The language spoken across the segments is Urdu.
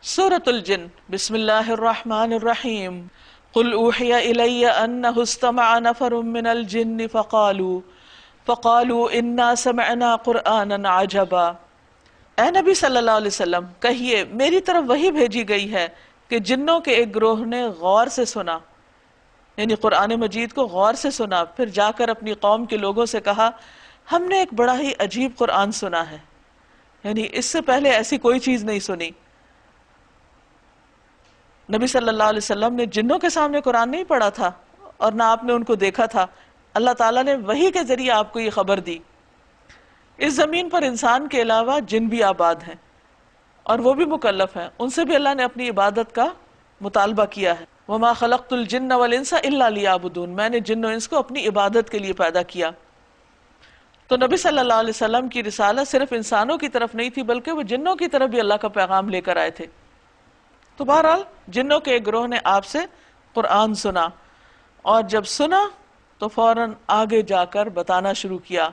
سورة الجن بسم اللہ الرحمن الرحیم قل اوحی الی انہ استمع نفر من الجن فقالوا انا سمعنا قرآنا عجبا۔ اے نبی صلی اللہ علیہ وسلم کہیے میری طرف وحی بھیجی گئی ہے کہ جنوں کے ایک گروہ نے غور سے سنا، یعنی قرآن مجید کو غور سے سنا، پھر جا کر اپنی قوم کے لوگوں سے کہا ہم نے ایک بڑا ہی عجیب قرآن سنا ہے، یعنی اس سے پہلے ایسی کوئی چیز نہیں سنی۔ نبی صلی اللہ علیہ وسلم نے جنوں کے سامنے قرآن نہیں پڑھا تھا اور نہ آپ نے ان کو دیکھا تھا، اللہ تعالیٰ نے وحی کے ذریعے آپ کو یہ خبر دی۔ اس زمین پر انسان کے علاوہ جن بھی آباد ہیں اور وہ بھی مکلف ہیں، ان سے بھی اللہ نے اپنی عبادت کا مطالبہ کیا ہے۔ وَمَا خَلَقْتُ الْجِنَّ وَالْإِنسَ إِلَّا لِيَعْبُدُونَ، میں نے جن و انس کو اپنی عبادت کے لیے پیدا کیا۔ تو نبی صلی اللہ علیہ وسلم کی رسالت صرف انسانوں کی طرف نہیں تھی بلکہ وہ جنوں کی طرف بھی اللہ کا پیغام لے کر آئے تھے۔ تو بہرحال جنوں کے ایک گروہ نے آپ سے قرآن سنا، اور جب سنا تو فوراً آگے جا کر بتانا شروع کیا،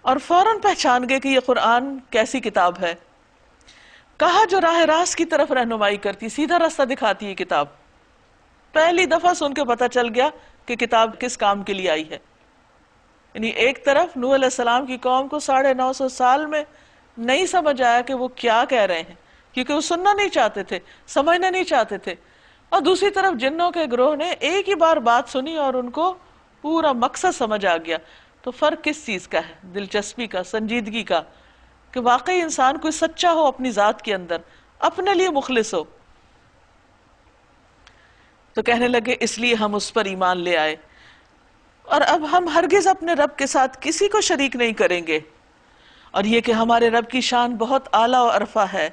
اور فوراً پہچان گئے کہ یہ قرآن کیسی کتاب ہے۔ کہا جو راہ راست کی طرف رہنمائی کرتی، سیدھا راستہ دکھاتی ہے کتاب۔ پہلی دفعہ سن کے پتہ چل گیا کہ کتاب کس کام کے لیے آئی ہے۔ یعنی ایک طرف نوح علیہ السلام کی قوم کو 950 سال میں نہیں سمجھ آیا کہ وہ کیا کہہ رہے ہیں، کیونکہ وہ سننا نہیں چاہتے تھے، سمجھنا نہیں چاہتے تھے، اور دوسری طرف جنوں کے گروہ نے ایک ہی بار بات سنی اور ان کو پورا مقصد سمجھ آ گیا۔ تو فرق کس چیز کا ہے؟ دلچسپی کا، سنجیدگی کا، کہ واقعی انسان کوئی سچا ہو اپنی ذات کے اندر، اپنے لیے مخلص ہو۔ تو کہنے لگے اس لیے ہم اس پر ایمان لے آئے، اور اب ہم ہرگز اپنے رب کے ساتھ کسی کو شریک نہیں کریں گے، اور یہ کہ ہمارے رب کی شان بہت اعلیٰ و عرفہ ہے،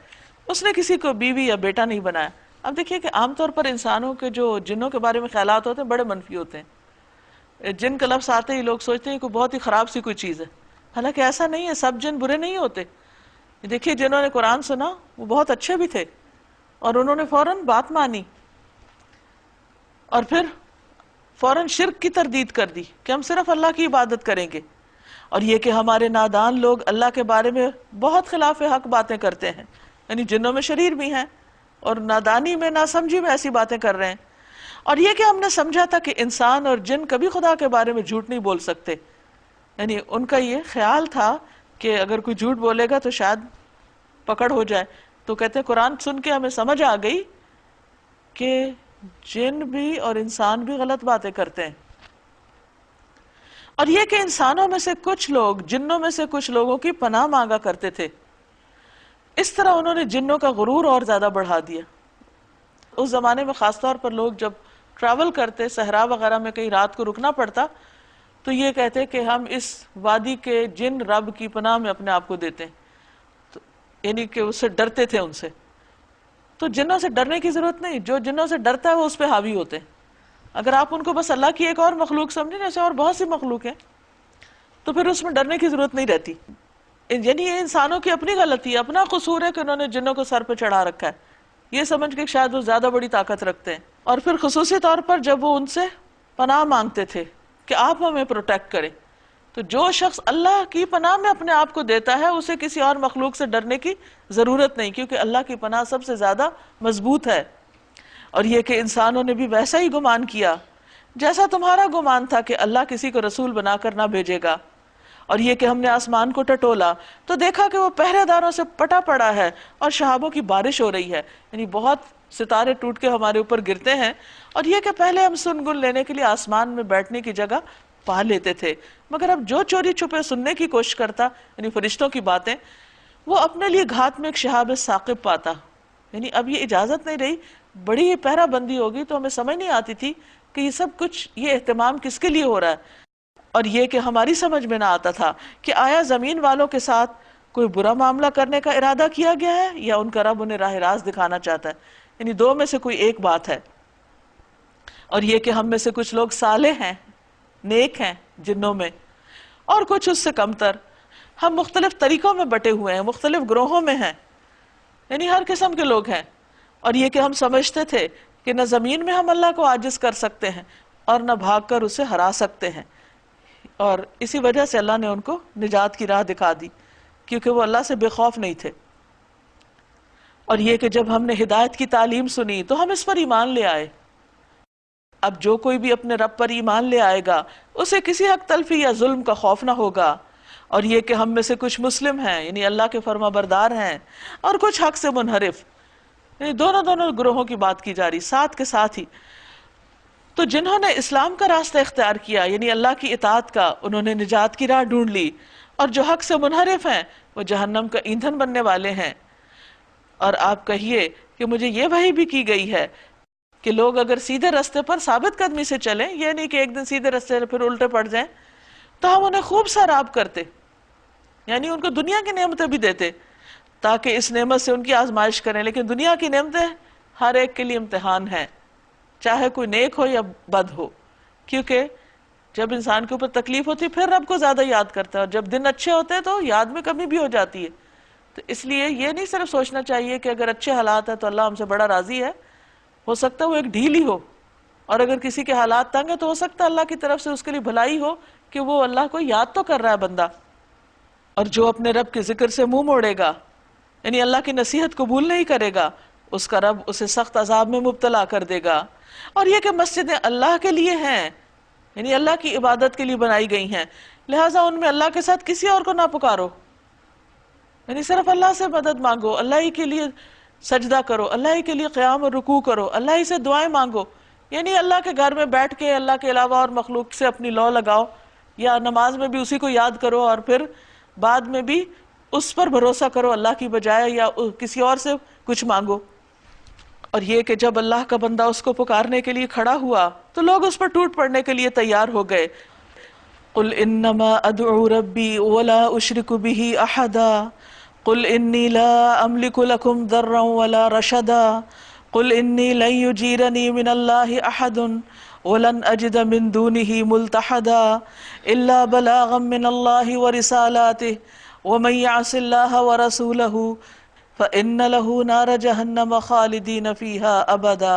اس نے کسی کو بیوی یا بیٹا نہیں بنایا۔ اب دیکھیے کہ عام طور پر انسانوں کے جو جنوں کے بارے میں خیالات ہوتے ہیں بڑے منفی ہوتے ہیں۔ جن کا لفظ آتے ہی لوگ سوچتے ہیں کہ بہت ہی خراب سی کوئی چیز ہے، حالانکہ ایسا نہیں ہے، سب جن برے نہیں ہوتے۔ دیکھیے جنہوں نے قرآن سنا وہ بہت اچھے بھی تھے، اور انہوں نے فوراً بات مانی اور پھر فوراً شرک کی تردید کر دی کہ ہم صرف اللہ کی عبادت کریں گے، اور یہ کہ ہمارے نادان لوگ اللہ کے بارے میں بہت خلاف حق باتیں کرتے ہیں، یعنی جنوں میں شریر بھی ہیں اور نادانی میں ناسمجھی میں ایسی باتیں کر رہے ہیں، اور یہ کہ ہم نے سمجھا تھا کہ انسان اور جن کبھی خدا کے بارے میں جھوٹ نہیں بول سکتے، یعنی ان کا یہ خیال تھا کہ اگر کوئی جھوٹ بولے گا تو شاید پکڑ ہو جائے۔ تو کہتے ہیں قرآن سن کے ہمیں سمجھ آ گئی کہ جن بھی اور انسان بھی غلط باتیں کرتے ہیں، اور یہ کہ انسانوں میں سے کچھ لوگ جنوں میں سے کچھ لوگوں کی پناہ مانگا کرتے تھے۔ اس طرح انہوں نے جنوں کا غرور اور زیادہ بڑھا دیا۔ اس زمانے میں خاص طور پر لوگ جب ٹریول کرتے، صحرا وغیرہ میں کہیں رات کو رکنا پڑتا، تو یہ کہتے کہ ہم اس وادی کے جن رب کی پناہ میں اپنے آپ کو دیتے ہیں، یعنی کہ اس سے ڈرتے تھے ان سے۔ تو جنوں سے ڈرنے کی ضرورت نہیں، جو جنوں سے ڈرتا ہے وہ اس پہ حاوی ہوتے ہیں۔ اگر آپ ان کو بس اللہ کی ایک اور مخلوق سمجھیں، جیسے اور بہت سی مخلوق ہیں، تو پھر اس میں ڈرنے کی ضرورت نہیں رہتی۔ یعنی یہ انسانوں کی اپنی غلطی ہے، اپنا قصور ہے کہ انہوں نے جنوں کو سر پہ چڑھا رکھا ہے، یہ سمجھ کے شاید وہ زیادہ بڑی طاقت رکھتے ہیں۔ اور پھر خصوصی طور پر جب وہ ان سے پناہ مانگتے تھے کہ آپ ہمیں پروٹیکٹ کریں، تو جو شخص اللہ کی پناہ میں اپنے آپ کو دیتا ہے اسے کسی اور مخلوق سے ڈرنے کی ضرورت نہیں، کیونکہ اللہ کی پناہ سب سے زیادہ مضبوط ہے۔ اور یہ کہ انسانوں نے بھی ویسا ہی گمان کیا جیسا تمہارا گمان تھا کہ اللہ کسی کو رسول بنا کر نہ بھیجے گا، اور یہ کہ ہم نے آسمان کو ٹٹولا تو دیکھا کہ وہ پہرے داروں سے پٹا پڑا ہے اور شہابوں کی بارش ہو رہی ہے، یعنی بہت ستارے ٹوٹ کے ہمارے اوپر گرتے ہیں، اور یہ کہ پہلے ہم سن گن لینے کے لیے آسمان میں بیٹھنے کی جگہ پا لیتے تھے، مگر اب جو چوری چھپے سننے کی کوشش کرتا، یعنی فرشتوں کی باتیں، وہ اپنے لیے گھات میں ایک شہاب ثاقب پاتا۔ یعنی اب یہ اجازت نہیں رہی، بڑی پہرہ بندی ہوگی تو ہمیں سمجھ نہیں آتی تھی کہ یہ سب کچھ، یہ اہتمام کس کے لیے ہو رہا ہے۔ اور یہ کہ ہماری سمجھ میں نہ آتا تھا کہ آیا زمین والوں کے ساتھ کوئی برا معاملہ کرنے کا ارادہ کیا گیا ہے یا ان کا رب انہیں راہ راست دکھانا چاہتا ہے، یعنی دو میں سے کوئی ایک بات ہے۔ اور یہ کہ ہم میں سے کچھ لوگ صالح ہیں، نیک ہیں جنوں میں، اور کچھ اس سے کمتر۔ ہم مختلف طریقوں میں بٹے ہوئے ہیں، مختلف گروہوں میں ہیں، یعنی ہر قسم کے لوگ ہیں۔ اور یہ کہ ہم سمجھتے تھے کہ نہ زمین میں ہم اللہ کو عاجز کر سکتے ہیں اور نہ بھاگ کر اسے ہرا سکتے ہیں، اور اسی وجہ سے اللہ نے ان کو نجات کی راہ دکھا دی، کیونکہ وہ اللہ سے بے خوف نہیں تھے۔ اور یہ کہ جب ہم نے ہدایت کی تعلیم سنی تو ہم اس پر ایمان لے آئے۔ اب جو کوئی بھی اپنے رب پر ایمان لے آئے گا اسے کسی حق تلفی یا ظلم کا خوف نہ ہوگا۔ اور یہ کہ ہم میں سے کچھ مسلم ہیں یعنی اللہ کے فرما بردار ہیں، اور کچھ حق سے منحرف، یعنی دونوں گروہوں کی بات کی جا رہی ساتھ کے ساتھ ہی۔ تو جنہوں نے اسلام کا راستہ اختیار کیا یعنی اللہ کی اطاعت کا، انہوں نے نجات کی راہ ڈھونڈ لی، اور جو حق سے منحرف ہیں وہ جہنم کا ایندھن بننے والے ہیں۔ اور آپ کہیے کہ مجھے یہ وحی بھی کی گئی ہے کہ لوگ اگر سیدھے راستے پر ثابت قدمی سے چلیں، یہ نہیں کہ ایک دن سیدھے راستے پھر الٹے پڑ جائیں، تو ہم انہیں خوب سراب کرتے، یعنی ان کو دنیا کی نعمتیں بھی دیتے تاکہ اس نعمت سے ان کی آزمائش کریں۔ لیکن دنیا کی نعمتیں ہر ایک کے لیے امتحان ہیں، چاہے کوئی نیک ہو یا بد ہو، کیونکہ جب انسان کے اوپر تکلیف ہوتی ہے پھر رب کو زیادہ یاد کرتا ہے، اور جب دن اچھے ہوتے ہیں تو یاد میں کمی بھی ہو جاتی ہے۔ تو اس لیے یہ نہیں صرف سوچنا چاہیے کہ اگر اچھے حالات ہیں تو اللہ ہم سے بڑا راضی ہے، ہو سکتا ہے وہ ایک ڈھیل ہی ہو، اور اگر کسی کے حالات تنگ ہیں تو ہو سکتا ہے اللہ کی طرف سے اس کے لیے بھلائی ہو کہ وہ اللہ کو یاد تو کر رہا ہے بندہ۔ اور جو اپنے رب کے ذکر سے منہ موڑے گا یعنی اللہ کی نصیحت قبول نہیں کرے گا، اس کا رب اسے سخت عذاب میں مبتلا کر دے گا۔ اور یہ کہ مسجدیں اللہ کے لیے ہیں یعنی اللہ کی عبادت کے لیے بنائی گئی ہیں، لہٰذا ان میں اللہ کے ساتھ کسی اور کو نہ پکارو، یعنی صرف اللہ سے مدد مانگو، اللہ ہی کے لیے سجدہ کرو، اللہ ہی کے لیے قیام اور رکوع کرو، اللہ ہی سے دعائیں مانگو، یعنی اللہ کے گھر میں بیٹھ کے اللہ کے علاوہ اور مخلوق سے اپنی لو لگاؤ، یا نماز میں بھی اسی کو یاد کرو اور پھر بعد میں بھی اس پر بھروسہ کرو اللہ کی بجائے، یا کسی اور سے کچھ مانگو۔ اور یہ کہ جب اللہ کا بندہ اس کو پکارنے کے لیے کھڑا ہوا تو لوگ اس پر ٹوٹ پڑنے کے لیے تیار ہو گئے۔ قل انما ادعو ربی ولا اشرک به احدا قل انی لا املک لکم ضرا ولا رشدا قل انی لن یجیرنی من اللہ احد ولن اجد من دونه ملتحدا الا بلاغا من اللہ ورسالاته ومن يعص الله ورسوله فإن له نار جہنم خالدین فیہا ابدا۔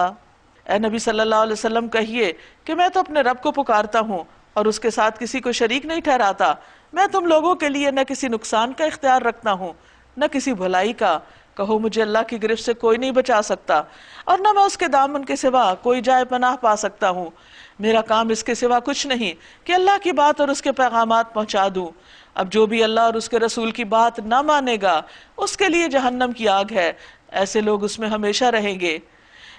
اے نبی صلی اللہ علیہ وسلم کہیے کہ میں تو اپنے رب کو پکارتا ہوں اور اس کے ساتھ کسی کو شریک نہیں ٹھہراتا، میں تم لوگوں کے لیے نہ کسی نقصان کا اختیار رکھتا ہوں نہ کسی بھلائی کا۔ کہو مجھے اللہ کی گرفت سے کوئی نہیں بچا سکتا، اور نہ میں اس کے دامن کے سوا کوئی جائے پناہ پا سکتا ہوں۔ میرا کام اس کے سوا کچھ نہیں کہ اللہ کی بات اور اس کے پیغامات پہنچا دوں۔ اب جو بھی اللہ اور اس کے رسول کی بات نہ مانے گا اس کے لیے جہنم کی آگ ہے، ایسے لوگ اس میں ہمیشہ رہیں گے۔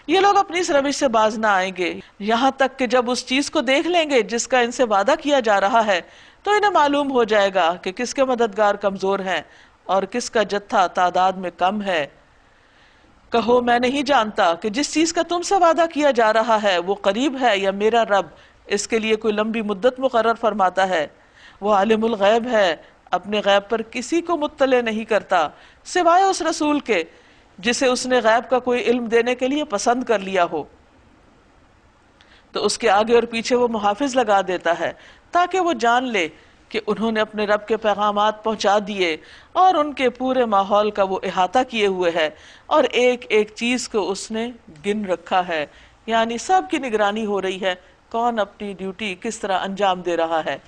یہ لوگ اپنی اس روش سے باز نہ آئیں گے یہاں تک کہ جب اس چیز کو دیکھ لیں گے جس کا ان سے وعدہ کیا جا رہا ہے تو انہیں معلوم ہو جائے گا کہ کس کے مددگار کمزور ہیں اور کس کا جتھا تعداد میں کم ہے۔ کہو میں نہیں جانتا کہ جس چیز کا تم سے وعدہ کیا جا رہا ہے وہ قریب ہے یا میرا رب اس کے لیے کوئی لمبی مدت مقرر فرماتا ہے۔ وہ عالم الغیب ہے، اپنے غیب پر کسی کو مطلع نہیں کرتا سوائے اس رسول کے جسے اس نے غیب کا کوئی علم دینے کے لیے پسند کر لیا ہو، تو اس کے آگے اور پیچھے وہ محافظ لگا دیتا ہے تاکہ وہ جان لے کہ انہوں نے اپنے رب کے پیغامات پہنچا دیے اور ان کے پورے ماحول کا وہ احاطہ کیے ہوئے ہے، اور ایک ایک چیز کو اس نے گن رکھا ہے، یعنی سب کی نگرانی ہو رہی ہے، کون اپنی ڈیوٹی کس طرح انجام دے رہا ہے۔